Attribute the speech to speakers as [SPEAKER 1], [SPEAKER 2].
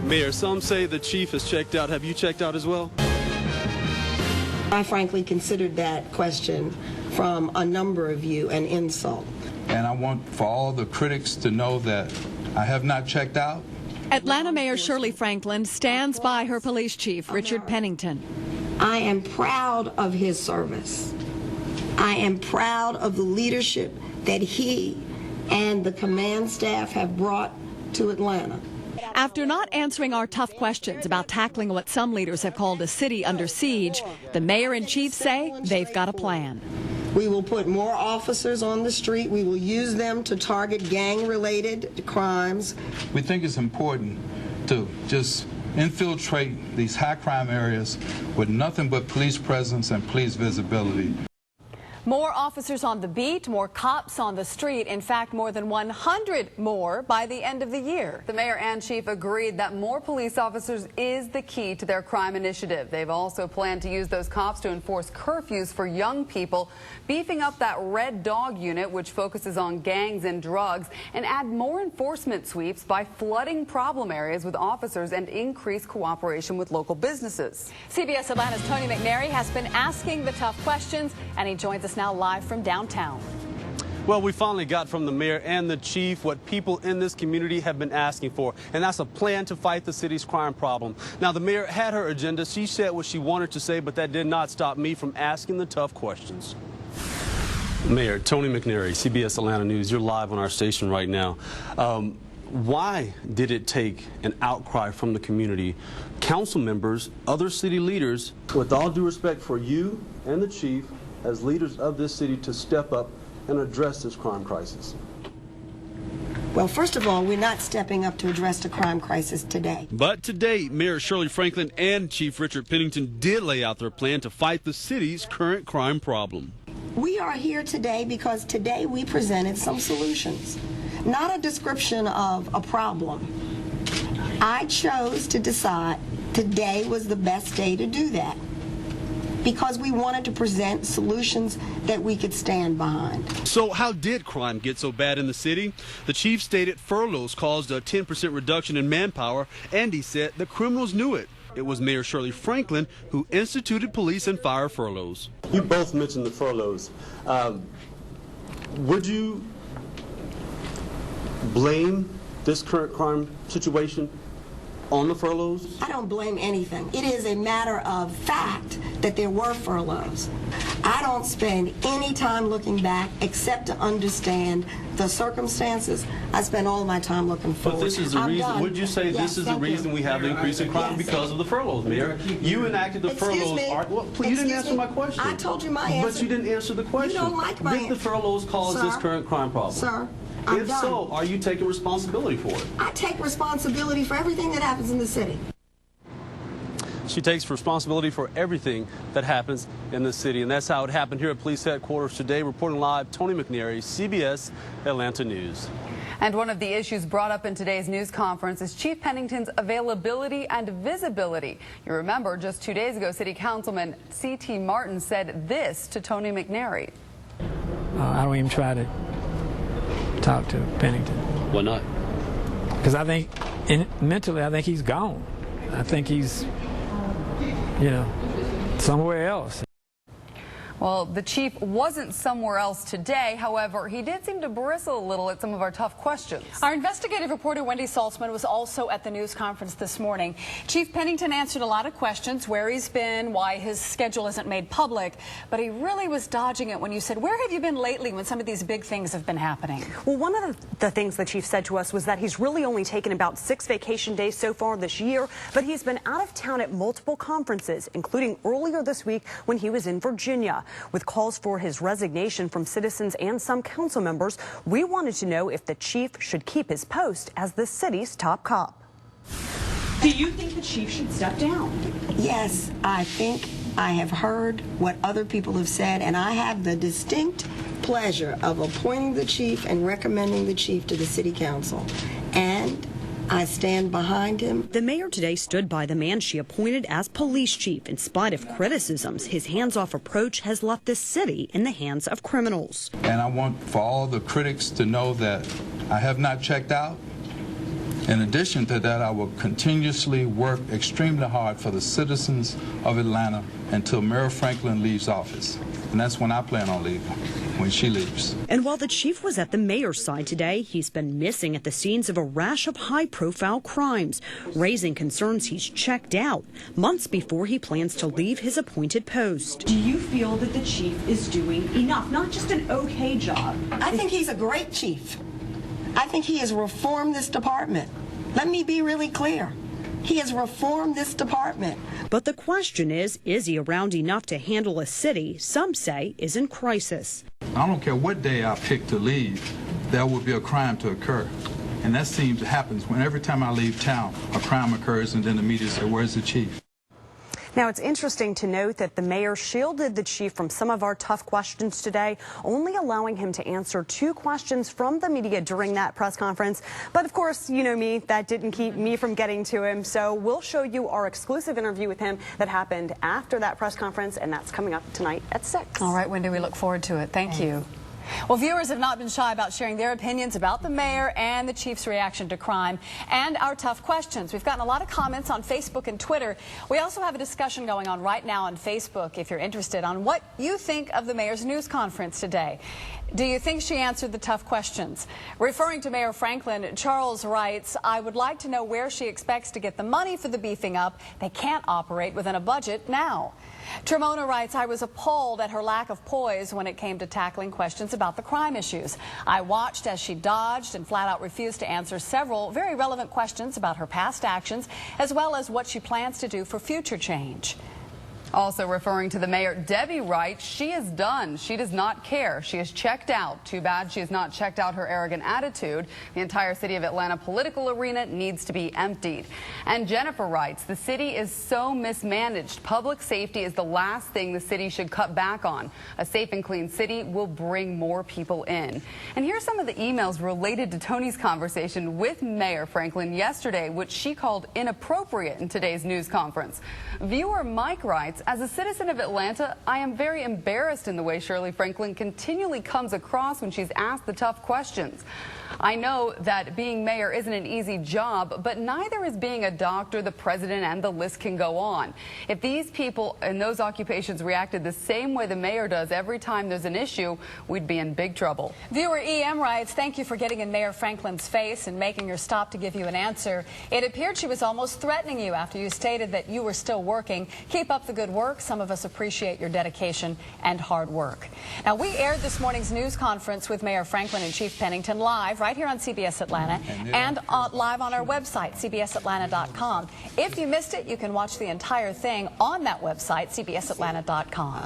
[SPEAKER 1] Mayor, some say the chief has checked out. Have you checked out as well?
[SPEAKER 2] I frankly considered that question from a number of you an insult.
[SPEAKER 3] And I want for all the critics to know that I have not checked out.
[SPEAKER 4] Atlanta Mayor Shirley Franklin stands by her police chief, Richard Pennington.
[SPEAKER 2] I am proud of his service. I am proud of the leadership that he and the command staff have brought to Atlanta.
[SPEAKER 4] After not answering our tough questions about tackling what some leaders have called a city under siege, the mayor and chief say they've got a plan.
[SPEAKER 2] We will put more officers on the street. We will use them to target gang-related crimes.
[SPEAKER 3] We think it's important to just infiltrate these high-crime areas with nothing but police presence and police visibility.
[SPEAKER 4] More officers on the beat, more cops on the street. In fact, more than 100 more by the end of the year.
[SPEAKER 5] The mayor and chief agreed that more police officers is the key to their crime initiative. They've also planned to use those cops to enforce curfews for young people, beefing up that Red Dog unit, which focuses on gangs and drugs, and add more enforcement sweeps by flooding problem areas with officers and increase cooperation with local businesses.
[SPEAKER 4] CBS Atlanta's Tony McNary has been asking the tough questions, and he joins us now live from downtown.
[SPEAKER 1] Well, we finally got from the mayor and the chief what people in this community have been asking for, and that's a plan to fight the city's crime problem. Now, the mayor had her agenda. She said what she wanted to say, but that did not stop me from asking the tough questions. Mayor Tony McNary, CBS Atlanta News, you're live on our station right now. Why did it take an outcry from the community, council members, other city leaders, with all due respect for you and the chief, as leaders of this city, to step up and address this crime crisis?
[SPEAKER 2] Well, first of all, we're not stepping up to address the crime crisis today.
[SPEAKER 1] But today, Mayor Shirley Franklin and Chief Richard Pennington did lay out their plan to fight the city's current crime problem.
[SPEAKER 2] We are here today because today we presented some solutions, not a description of a problem. I chose to decide today was the best day to do that, because we wanted to present solutions that we could stand behind.
[SPEAKER 1] So how did crime get so bad in the city? The chief stated furloughs caused a 10% reduction in manpower, and he said the criminals knew it. It was Mayor Shirley Franklin who instituted police and fire furloughs. You both mentioned the furloughs. Would you blame this current crime situation on the furloughs?
[SPEAKER 2] I don't blame anything. It is a matter of fact that there were furloughs. I don't spend any time looking back except to understand the circumstances. I spend all my time looking forward.
[SPEAKER 1] But this is the reason, would you say this is the reason we have the increase in crime? Because of the furloughs, Mayor? You enacted the furloughs. Well, you didn't answer my question.
[SPEAKER 2] I told you my answer.
[SPEAKER 1] But you didn't answer the question.
[SPEAKER 2] You don't like my answer.
[SPEAKER 1] Did the furloughs cause this current crime problem?
[SPEAKER 2] Sir,
[SPEAKER 1] if so, are you taking responsibility for it?
[SPEAKER 2] I take responsibility for everything that happens in the city.
[SPEAKER 1] She takes responsibility for everything that happens in the city, and that's how it happened here at police headquarters today. Reporting live, Tony McNary, CBS Atlanta News.
[SPEAKER 5] And one of the issues brought up in today's news conference is Chief Pennington's availability and visibility. You remember just 2 days ago, City Councilman C.T. Martin said this to Tony McNary.
[SPEAKER 6] I don't even try to talk to Pennington.
[SPEAKER 1] Why not?
[SPEAKER 6] Because I think, mentally, I think he's gone. I think he's, somewhere else.
[SPEAKER 5] Well, the chief wasn't somewhere else today. However, he did seem to bristle a little at some of our tough questions.
[SPEAKER 4] Our investigative reporter Wendy Saltzman was also at the news conference this morning. Chief Pennington answered a lot of questions, where he's been, why his schedule isn't made public, but he really was dodging it when you said, where have you been lately when some of these big things have been happening?
[SPEAKER 7] Well, one of the things the chief said to us was that he's really only taken about 6 vacation days so far this year, but he's been out of town at multiple conferences, including earlier this week when he was in Virginia. With calls for his resignation from citizens and some council members, we wanted to know if the chief should keep his post as the city's top cop.
[SPEAKER 8] Do you think the chief should step down?
[SPEAKER 2] Yes, I think I have heard what other people have said, and I have the distinct pleasure of appointing the chief and recommending the chief to the city council. And I stand behind him.
[SPEAKER 7] The mayor today stood by the man she appointed as police chief. In spite of criticisms, his hands-off approach has left the city in the hands of criminals.
[SPEAKER 3] And I want for all the critics to know that I have not checked out. In addition to that, I will continuously work extremely hard for the citizens of Atlanta until Mayor Franklin leaves office. And that's when I plan on leaving, when she leaves.
[SPEAKER 7] And while the chief was at the mayor's side today, he's been missing at the scenes of a rash of high-profile crimes, raising concerns he's checked out months before he plans to leave his appointed post.
[SPEAKER 8] Do you feel that the chief is doing enough, not just an okay job?
[SPEAKER 2] I think he's a great chief. I think he has reformed this department. Let me be really clear. He has reformed this department.
[SPEAKER 7] But the question is he around enough to handle a city some say is in crisis?
[SPEAKER 3] I don't care what day I pick to leave, there will be a crime to occur. And that seems to happen when every time I leave town, a crime occurs and then the media say, where's the chief?
[SPEAKER 7] Now, it's interesting to note that the mayor shielded the chief from some of our tough questions today, only allowing him to answer 2 questions from the media during that press conference. But of course, you know me, that didn't keep me from getting to him. So we'll show you our exclusive interview with him that happened after that press conference, and that's coming up tonight at 6.
[SPEAKER 4] All right, Wendy, we look forward to it. Thank you. Well, viewers have not been shy about sharing their opinions about the mayor and the chief's reaction to crime and our tough questions. We've gotten a lot of comments on Facebook and Twitter. We also have a discussion going on right now on Facebook, if you're interested, on what you think of the mayor's news conference today. Do you think she answered the tough questions? Referring to Mayor Franklin, Charles writes, I would like to know where she expects to get the money for the beefing up. They can't operate within a budget now. Tremona writes, I was appalled at her lack of poise when it came to tackling questions about the crime issues. I watched as she dodged and flat out refused to answer several very relevant questions about her past actions, as well as what she plans to do for future change.
[SPEAKER 5] Also referring to the mayor, Debbie writes, she is done. She does not care. She is checked out. Too bad she has not checked out her arrogant attitude. The entire city of Atlanta political arena needs to be emptied. And Jennifer writes, the city is so mismanaged. Public safety is the last thing the city should cut back on. A safe and clean city will bring more people in. And here's some of the emails related to Tony's conversation with Mayor Franklin yesterday, which she called inappropriate in today's news conference. Viewer Mike writes, as a citizen of Atlanta, I am very embarrassed in the way Shirley Franklin continually comes across when she's asked the tough questions. I know that being mayor isn't an easy job, but neither is being a doctor, the president, and the list can go on. If these people in those occupations reacted the same way the mayor does every time there's an issue, we'd be in big trouble.
[SPEAKER 4] Viewer EM writes, thank you for getting in Mayor Franklin's face and making her stop to give you an answer. It appeared she was almost threatening you after you stated that you were still working. Keep up the good work. Some of us appreciate your dedication and hard work. Now, we aired this morning's news conference with Mayor Franklin and Chief Pennington live right here on CBS Atlanta and live on our website, cbsatlanta.com. If you missed it, you can watch the entire thing on that website, cbsatlanta.com.